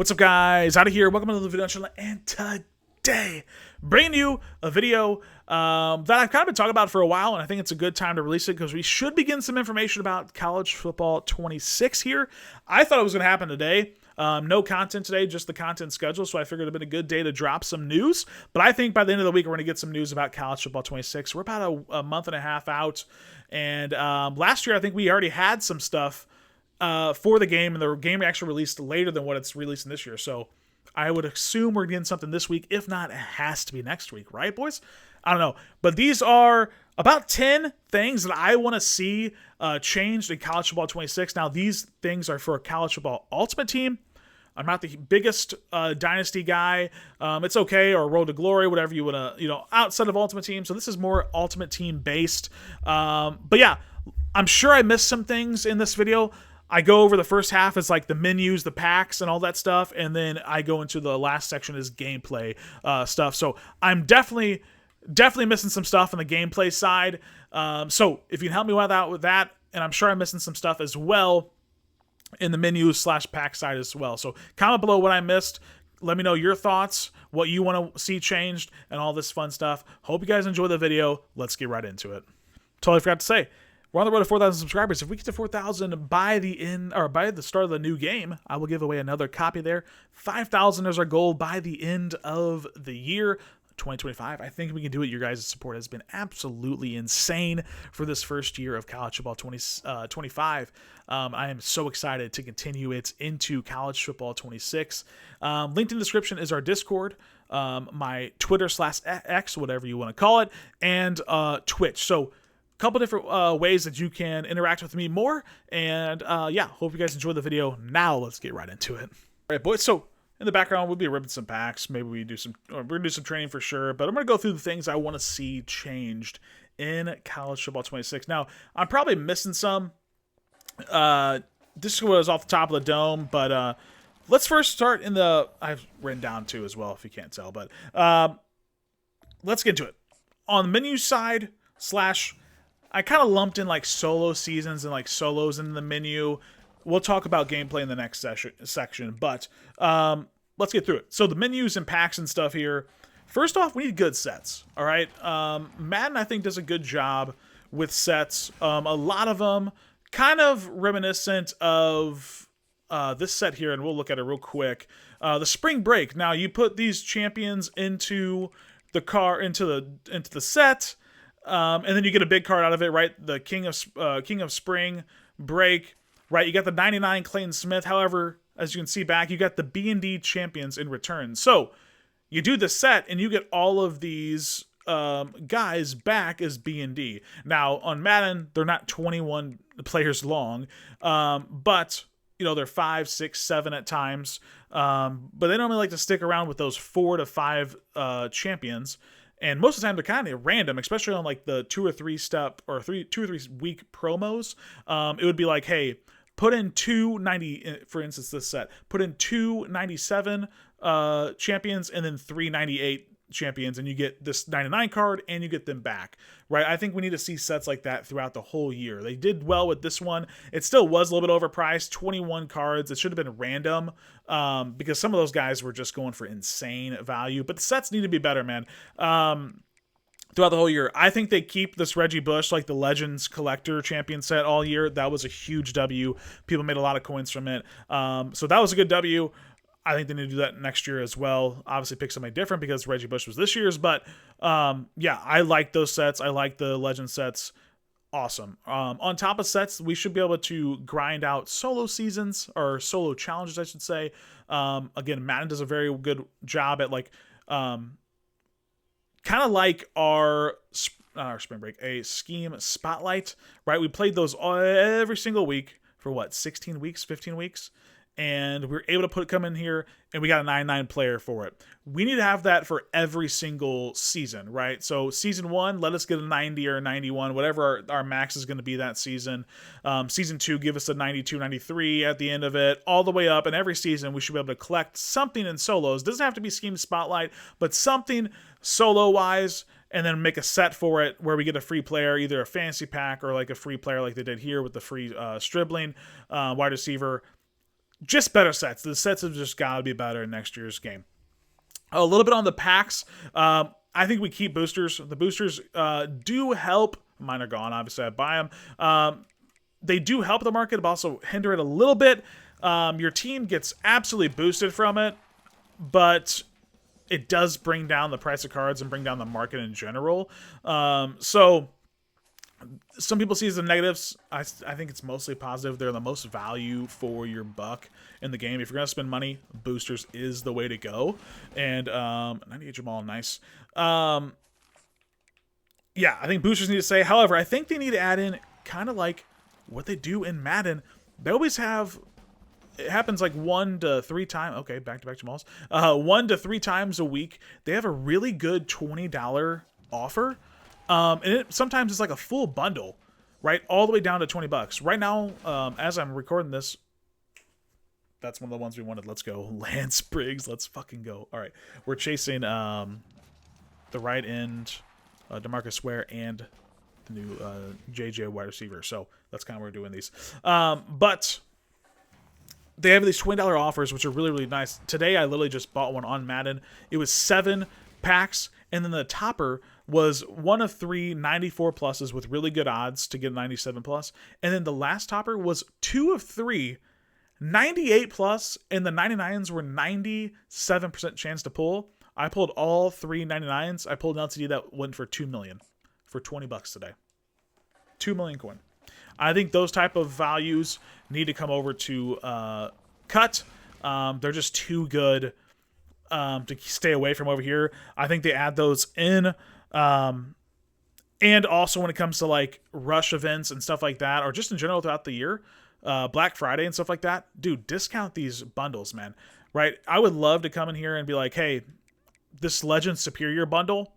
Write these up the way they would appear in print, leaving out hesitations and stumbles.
What's up, guys? Out of here. Welcome to the video channel, and today bringing you a video that I've kind of been talking about for a while, and I think it's a good time to release it because we should be getting some information about college football 26 here. I thought it was going to happen today. No content today, just the content schedule, so I figured it would have been a good day to drop some news. But I think by the end of the week, we're going to get some news about college football 26. We're about a month and a half out, and last year I think we already had some stuff for the game, and the game actually released later than what it's releasing this year. So I would assume we're getting something this week. If not, it has to be next week, right, boys? I don't know. But these are about 10 things that I want to see changed in college football 26. Now, these things are for a college football ultimate team. I'm not the biggest dynasty guy. It's okay, or road to glory, whatever you want to, outside of ultimate team. So this is more ultimate team based. But yeah, I'm sure I missed some things in this video. I go over the first half as like the menus, the packs, and all that stuff, and then I go into the last section as gameplay stuff. So I'm definitely missing some stuff on the gameplay side. So if you can help me out with that, and I'm sure I'm missing some stuff as well in the menu/pack side as well. So comment below what I missed. Let me know your thoughts, what you want to see changed, and all this fun stuff. Hope you guys enjoy the video. Let's get right into it. Totally forgot to say, we're on the road to 4,000 subscribers. If we get to 4,000 by the start of the new game, I will give away another copy there. 5,000 is our goal by the end of the year, 2025. I think we can do it. Your guys' support has been absolutely insane for this first year of college football 25. I am so excited to continue it into college football 26. Linked in the description is our Discord, my Twitter/X, whatever you want to call it, and Twitch. So couple different ways that you can interact with me more, and yeah, hope you guys enjoy the video. Now let's get right into it. All right, boys, so in the background we'll be ripping some packs. Maybe we're gonna do some training for sure, but I'm gonna go through the things I want to see changed in college football 26. Now, I'm probably missing some. This was off the top of the dome, but let's first start in the, I've written down too as well if you can't tell, but let's get into it. On the menu side I kind of lumped in like solo seasons and like solos in the menu. We'll talk about gameplay in the next section, but let's get through it. So the menus and packs and stuff here. First off, we need good sets, all right? Madden, I think, does a good job with sets. A lot of them kind of reminiscent of this set here, and we'll look at it real quick. The Spring Break. Now, you put these champions into the set, and then you get a big card out of it, right? The King of Spring Break, right? You got the 99 Clayton Smith. However, as you can see back, you got the B&D champions in return. So you do the set, and you get all of these guys back as B&D. Now, on Madden, they're not 21 players long, but they're 5, 6, 7 at times. But they normally like to stick around with those 4 to 5 champions. And most of the time they're kind of random, especially on like the 2 or 3 week promos. It would be like, hey, put in 290, for instance, this set. Put in 297 champions and then 398 champions, and you get this 99 card and you get them back, right? I think we need to see sets like that throughout the whole year. They did well with this one. It still was a little bit overpriced, 21 cards. It should have been random because some of those guys were just going for insane value, but the sets need to be better, man. Throughout the whole year, I think they keep this Reggie Bush, like the Legends Collector Champion set all year. That was a huge W. People made a lot of coins from it. So that was a good W. I think they need to do that next year as well. Obviously pick something different because Reggie Bush was this year's, but yeah, I like those sets. I like the legend sets. Awesome. On top of sets, we should be able to grind out solo seasons, or solo challenges, I should say. Again, Madden does a very good job at like kind of like our Spring Break, a scheme spotlight, right? We played those every single week for what, 16 weeks, 15 weeks? And we were able to come in here, and we got a 99 player for it. We need to have that for every single season, right? So season 1, let us get a 90 or a 91, whatever our max is going to be that season. Season 2, give us a 92, 93 at the end of it, all the way up. And every season, we should be able to collect something in solos. It doesn't have to be Scheme Spotlight, but something solo-wise, and then make a set for it where we get a free player, either a fantasy pack or like a free player like they did here with the free Stribling, wide receiver. just better sets. The sets have just got to be better in next year's game. A little bit on the packs. I think we keep boosters. The boosters do help. Mine are gone. Obviously, I buy them. They do help the market, but also hinder it a little bit. Your team gets absolutely boosted from it, but it does bring down the price of cards and bring down the market in general. So some people see it as the negatives. I think it's mostly positive. They're the most value for your buck in the game. If you're going to spend money, boosters is the way to go. And 98 Jamal, nice. Yeah, I think boosters need to say. However, I think they need to add in kind of like what they do in Madden. They always have... It happens like 1 to 3 times. Okay, back-to-back Jamals. 1 to 3 times a week. They have a really good $20 offer. And sometimes it's like a full bundle, right? All the way down to $20. Right now, as I'm recording this, that's one of the ones we wanted. Let's go. Lance Briggs. Let's fucking go. All right. We're chasing the right end, DeMarcus Ware, and the new JJ wide receiver. So that's kind of where we're doing these. But they have these $20 offers, which are really, really nice. Today, I literally just bought one on Madden. It was 7 packs, and then the topper was 1 of 3 94 pluses with really good odds to get 97 plus. And then the last topper was 2 of 3 98 plus, and the 99s were 97% chance to pull. I pulled all 3 99s. I pulled an LTD that went for $2 million for $20 today. 2 million coin. I think those type of values need to come over to Cut. They're just too good to stay away from over here. I think they add those in. And also when it comes to like rush events and stuff like that, or just in general throughout the year, Black Friday and stuff like that, dude, discount these bundles, man. Right? I would love to come in here and be like, hey, this Legend Superior bundle,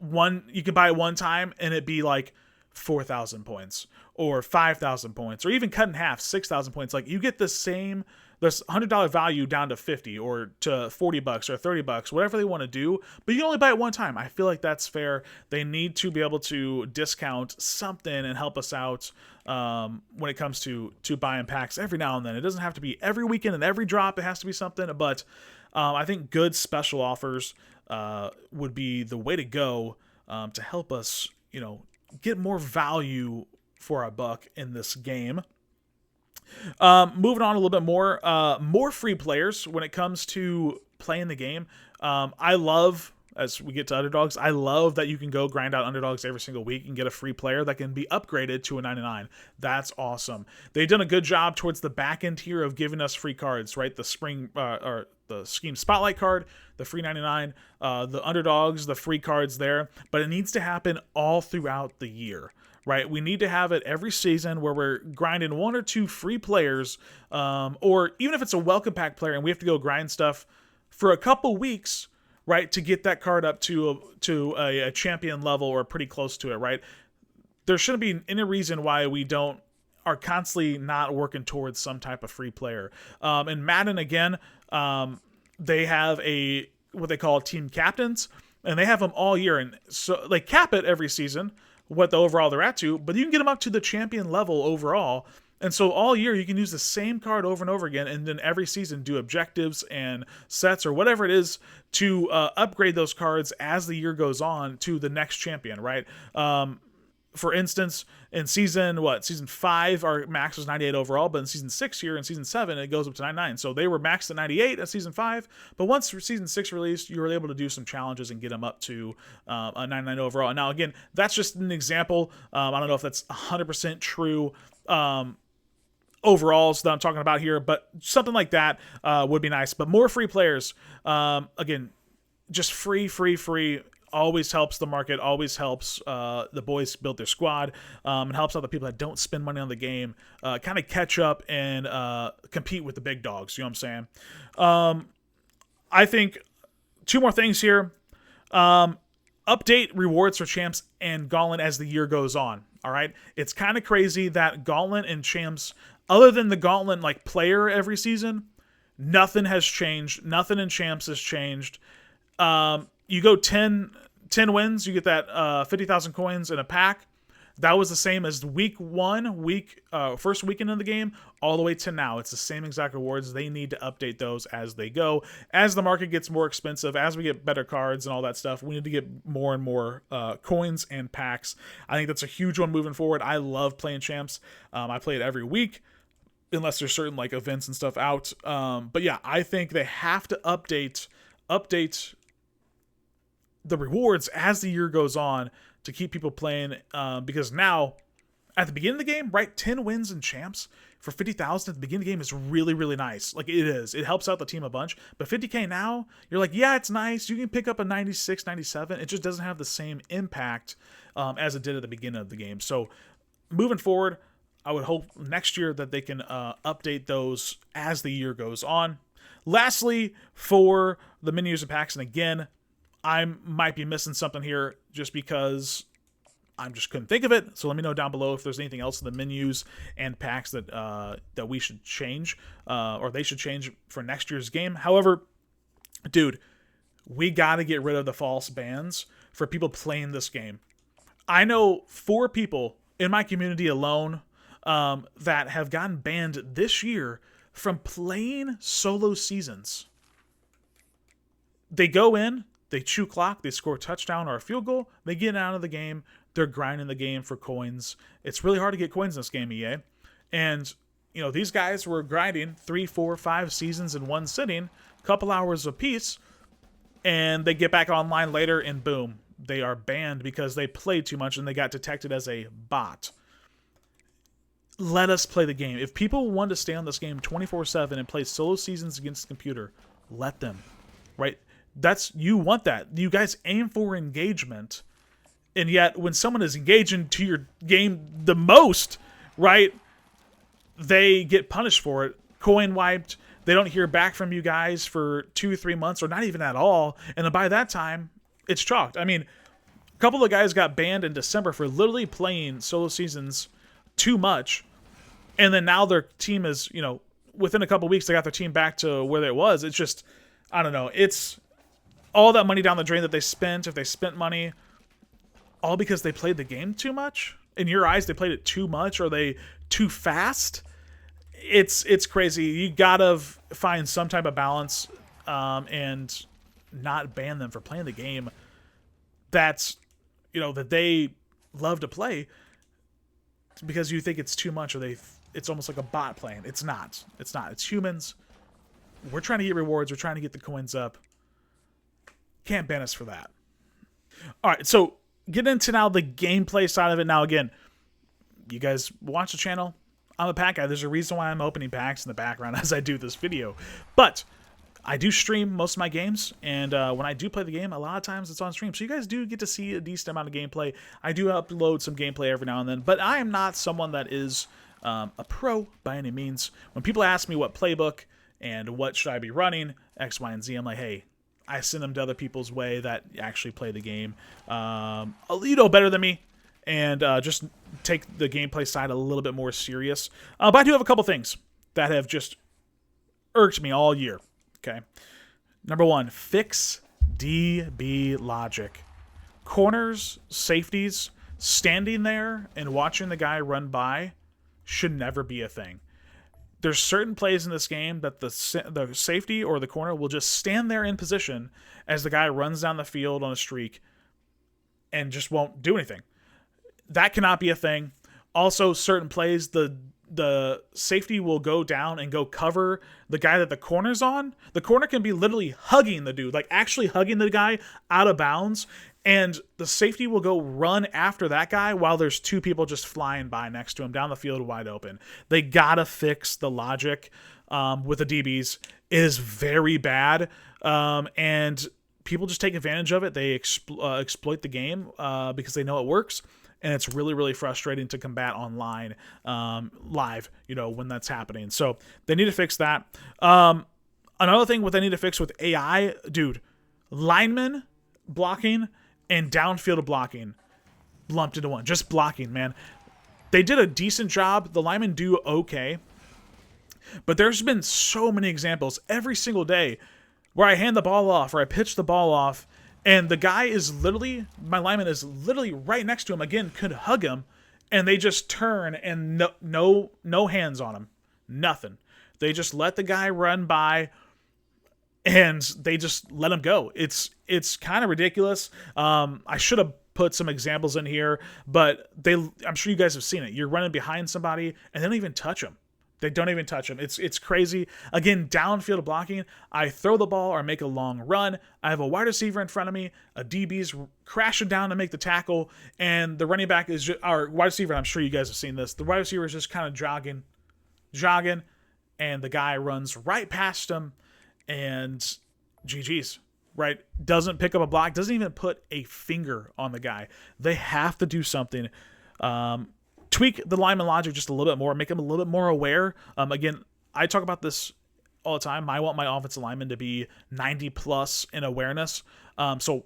you can buy it one time and it be like 4,000 points or 5,000 points, or even cut in half, 6,000 points. Like you get the same, there's $100 value down to 50 or to $40 or $30, whatever they want to do, but you can only buy it one time. I feel like that's fair. They need to be able to discount something and help us out when it comes to buying packs every now and then. It doesn't have to be every weekend and every drop. It has to be something, but I think good special offers would be the way to go to help us, get more value for our buck in this game. Moving on a little bit more free players when it comes to playing the game. I love, as we get to underdogs, I love that you can go grind out underdogs every single week and get a free player that can be upgraded to a 99. That's awesome. They've done a good job towards the back end here of giving us free cards, right? The spring or the Scheme Spotlight card, the free 99, the underdogs, the free cards there, but it needs to happen all throughout the year. Right, we need to have it every season where we're grinding 1 or 2 free players, or even if it's a welcome pack player and we have to go grind stuff for a couple weeks, right, to get that card up to a champion level or pretty close to it, right? There shouldn't be any reason why we are constantly not working towards some type of free player. In Madden, again, they have what they call team captains, and they have them all year, and so they cap it every season what the overall they're at to, but you can get them up to the champion level overall. And so all year you can use the same card over and over again, and then every season do objectives and sets or whatever it is to upgrade those cards as the year goes on to the next champion, right? For instance, in season 5, our max was 98 overall, but in season 6 here, in season 7, it goes up to 99. So they were maxed at 98 at season 5, but once season 6 released, you were able to do some challenges and get them up to a 99 overall. And now, again, that's just an example. I don't know if that's 100% true overalls that I'm talking about here, but something like that would be nice. But more free players, again, just free. Always helps the market, always helps the boys build their squad, and helps out the people that don't spend money on the game kind of catch up and compete with the big dogs. You know what I'm saying? I think 2 more things here. Update rewards for champs and Gauntlet as the year goes on. All right, it's kind of crazy that Gauntlet and champs, other than the Gauntlet like player every season, nothing has changed. Nothing in champs has changed. You go 10 wins, you get that 50,000 coins in a pack. That was the same as week one, first weekend of the game, all the way to now. It's the same exact rewards. They need to update those as they go. As the market gets more expensive, as we get better cards and all that stuff, we need to get more and more coins and packs. I think that's a huge one moving forward. I love playing champs. I play it every week, unless there's certain like events and stuff out. But yeah, I think they have to update the rewards as the year goes on to keep people playing, because now at the beginning of the game, right, 10 wins and champs for 50,000 at the beginning of the game is really, really nice. Like, it is. It helps out the team a bunch. But 50K now, you're like, yeah, it's nice. You can pick up a 96, 97. It just doesn't have the same impact as it did at the beginning of the game. So moving forward, I would hope next year that they can update those as the year goes on. Lastly, for the menus and packs, and again, I might be missing something here just because I just couldn't think of it. So let me know down below if there's anything else in the menus and packs that that we should change, or they should change for next year's game. However, dude, we got to get rid of the false bans for people playing this game. I know 4 people in my community alone that have gotten banned this year from playing solo seasons. They go in, they chew clock, they score a touchdown or a field goal, they get out of the game, they're grinding the game for coins. It's really hard to get coins in this game, EA. And, you know, these guys were grinding 3, 4, 5 seasons in one sitting, a couple hours apiece, and they get back online later and boom, they are banned because they played too much and they got detected as a bot. Let us play the game. If people want to stay on this game 24/7 and play solo seasons against the computer, let them. Right? You want that. You guys aim for engagement. And yet, when someone is engaging to your game the most, right, they get punished for it. Coin wiped. They don't hear back from you guys for 2-3 months, or not even at all. And then by that time, it's chalked. I mean, a couple of guys got banned in December for literally playing solo seasons too much. And then now their team is, you know, within a couple of weeks, they got their team back to where it was. It's just, I don't know. It's all that money down the drain that they spent, if they spent money, all because they played the game too much. In your eyes, they played it too much, or they too fast. It's crazy. You gotta find some type of balance, and not ban them for playing the game that's, you know, that they love to play because you think it's too much, or it's almost like a bot playing. It's not. It's humans. We're trying to get rewards. We're trying to get the coins up. Can't ban us for that. All right, so get into now the gameplay side of it. Now, again, you guys watch the channel. I'm a pack guy. There's a reason why I'm opening packs in the background as I do this video. But I do stream most of my games, and when I do play the game, a lot of times it's on stream. So you guys do get to see a decent amount of gameplay. I do upload some gameplay every now and then, but I am not someone that is a pro by any means. When people ask me what playbook and what should I be running, X, Y, and Z, I'm like, hey, I send them to other people's way that actually play the game, you know, better than me, and just take the gameplay side a little bit more serious. But I do have a couple things that have just irked me all year. Okay. Number 1, fix DB logic. Corners, safeties, standing there and watching the guy run by should never be a thing. There's certain plays in this game that the safety or the corner will just stand there in position as the guy runs down the field on a streak and just won't do anything. That cannot be a thing. Also, certain plays, the safety will go down and go cover the guy that the corner's on. The corner can be literally hugging the dude, like actually hugging the guy out of bounds, and the safety will go run after that guy while there's 2 people just flying by next to him down the field wide open. They gotta fix the logic with the DBs. It is very bad, and people just take advantage of it. They exploit the game because they know it works. And it's really, really frustrating to combat online, live, you know, when that's happening. So they need to fix that. Another thing what they need to fix with AI, dude, linemen blocking and downfield blocking lumped into one. Just blocking, man. They did a decent job. The linemen do okay. But there's been so many examples every single day where I hand the ball off or I pitch the ball off, and the guy is literally, my lineman is literally right next to him, again, could hug him, and they just turn and no hands on him, nothing. They just let the guy run by, and they just let him go. It's kind of ridiculous. I should have put some examples in here, but I'm sure you guys have seen it. You're running behind somebody and they don't even touch them. They don't even touch them. It's crazy. Again, downfield blocking. I throw the ball or make a long run. I have a wide receiver in front of me. A DB's crashing down to make the tackle, and the running back is just, our wide receiver. I'm sure you guys have seen this. The wide receiver is just kind of jogging, and the guy runs right past him, and GG's. Right? Doesn't pick up a block. Doesn't even put a finger on the guy. They have to do something. Tweak the lineman logic just a little bit more, make them a little bit more aware. Again, I talk about this all the time. I want my offensive linemen to be 90 plus in awareness. So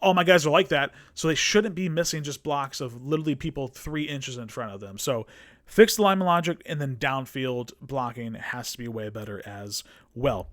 all my guys are like that. So they shouldn't be missing just blocks of literally people 3 inches in front of them. So fix the lineman logic, and then downfield blocking has to be way better as well.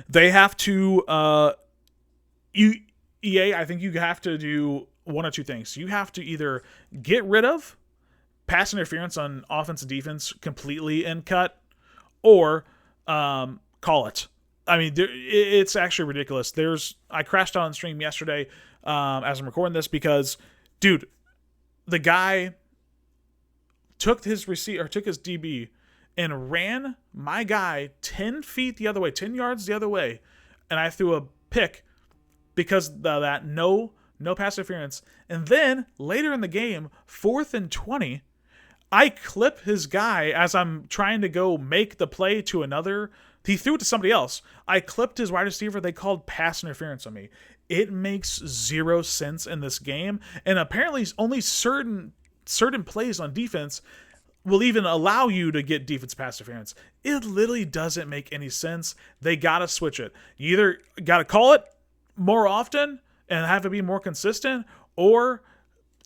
They have to, EA, I think you have to do one or two things. You have to either get rid of pass interference on offense and defense completely and cut, or call it. I mean, it's actually ridiculous. I crashed out on stream yesterday as I'm recording this because, dude, the guy took his DB and ran my guy 10 feet the other way, 10 yards the other way, and I threw a pick because of that no pass interference. And then later in the game, 4th and 20, I clip his guy as I'm trying to go make the play to another. He threw it to somebody else. I clipped his wide receiver. They called pass interference on me. It makes zero sense in this game. And apparently only certain plays on defense will even allow you to get defense pass interference. It literally doesn't make any sense. They got to switch it. You either got to call it more often and have it be more consistent, or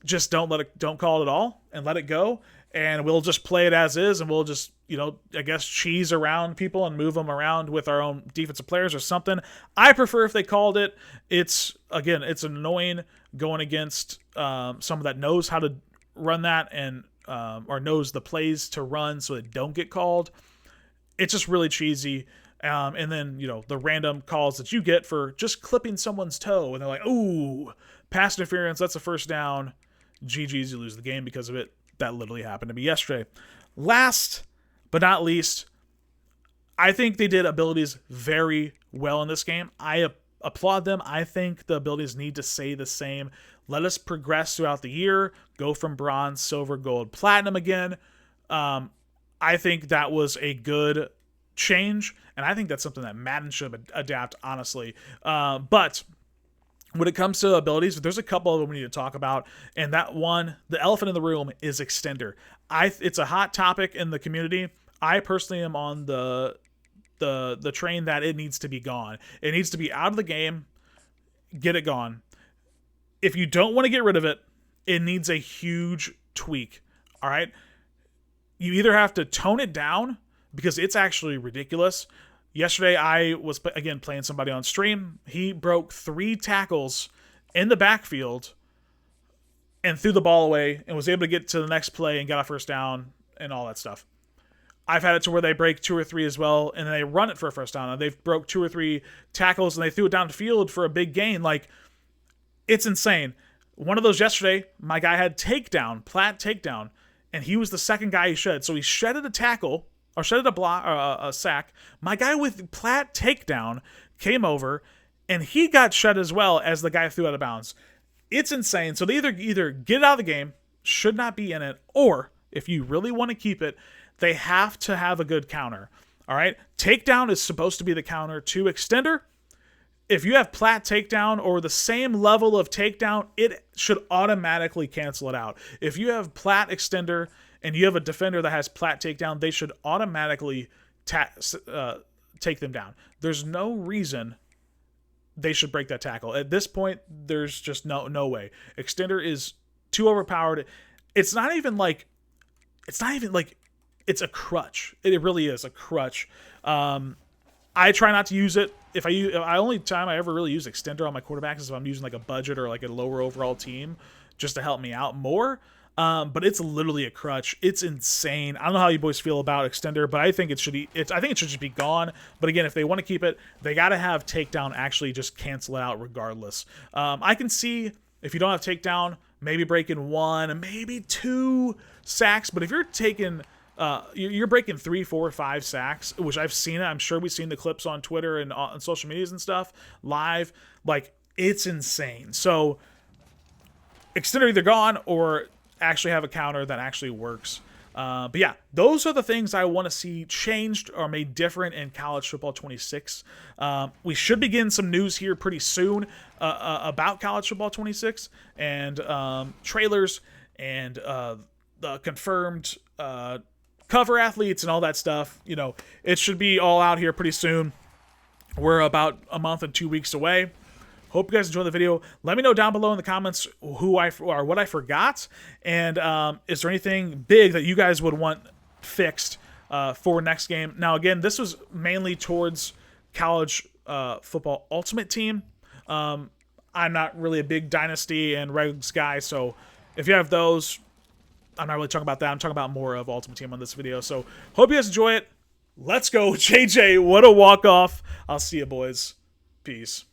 just don't call it at all and let it go. And we'll just play it as is, and we'll just, I guess cheese around people and move them around with our own defensive players or something. I prefer if they called it. It's annoying going against someone that knows how to run that and or knows the plays to run so it don't get called. It's just really cheesy. And then, the random calls that you get for just clipping someone's toe, and they're like, ooh, pass interference, that's a first down. GG's, you lose the game because of it. That literally happened to me yesterday. Last but not least, I think they did abilities very well in this game. I applaud them. I think the abilities need to stay the same. Let us progress throughout the year, go from bronze, silver, gold, platinum again. I think that was a good change, and I think that's something that Madden should adapt, honestly. But when it comes to abilities, there's a couple of them we need to talk about, and that one, the elephant in the room, is extender. It's a hot topic in the community. I personally am on the train that it needs to be gone. It needs to be out of the game. Get it gone. If you don't want to get rid of it, it needs a huge tweak. All right? You either have to tone it down because it's actually ridiculous. Yesterday, I was, again, playing somebody on stream. He broke 3 tackles in the backfield and threw the ball away and was able to get to the next play and got a first down and all that stuff. I've had it to where they break 2 or 3 as well, and then they run it for a first down. And they've broke 2 or 3 tackles, and they threw it down the field for a big gain. Like, it's insane. One of those yesterday, my guy had Platt takedown, and he was the second guy he shed. So he shedded a tackle, or shedded a block, or a sack. My guy with Platt takedown came over, and he got shed as well as the guy threw out of bounds. It's insane. So they either get it out of the game, should not be in it, or if you really want to keep it, they have to have a good counter. All right? Takedown is supposed to be the counter to extender. If you have Platt takedown or the same level of takedown, it should automatically cancel it out. If you have Platt extender and you have a defender that has Platt takedown, they should automatically take them down. There's no reason they should break that tackle. At this point, there's just no way. Extender is too overpowered. It's not even like it's a crutch. It really is a crutch. I try not to use it. Only time I ever really use extender on my quarterbacks is if I'm using like a budget or like a lower overall team just to help me out more. but it's literally a crutch. It's insane. I don't know how you boys feel about extender, but I think it should be. I think it should just be gone. But again, if they want to keep it, they got to have takedown actually just cancel it out regardless. I can see if you don't have takedown, maybe breaking 1, maybe 2 sacks. But if you're taking you're breaking 3, 4, 5 sacks, which I've seen it. I'm sure we've seen the clips on Twitter and on social medias and stuff live. Like, it's insane. So extender either gone or actually have a counter that actually works. But yeah, those are the things I want to see changed or made different in college football 26. We should be getting some news here pretty soon about college football 26 and trailers and the confirmed cover athletes and all that stuff. You know, it should be all out here pretty soon. We're about a month and 2 weeks away. Hope you guys enjoyed the video. Let me know down below in the comments what I forgot, and is there anything big that you guys would want fixed for next game? Now, again, this was mainly towards college football Ultimate Team. I'm not really a big Dynasty and Regs guy, so if you have those, I'm not really talking about that. I'm talking about more of Ultimate Team on this video. So hope you guys enjoy it. Let's go, JJ. What a walk-off. I'll see you, boys. Peace.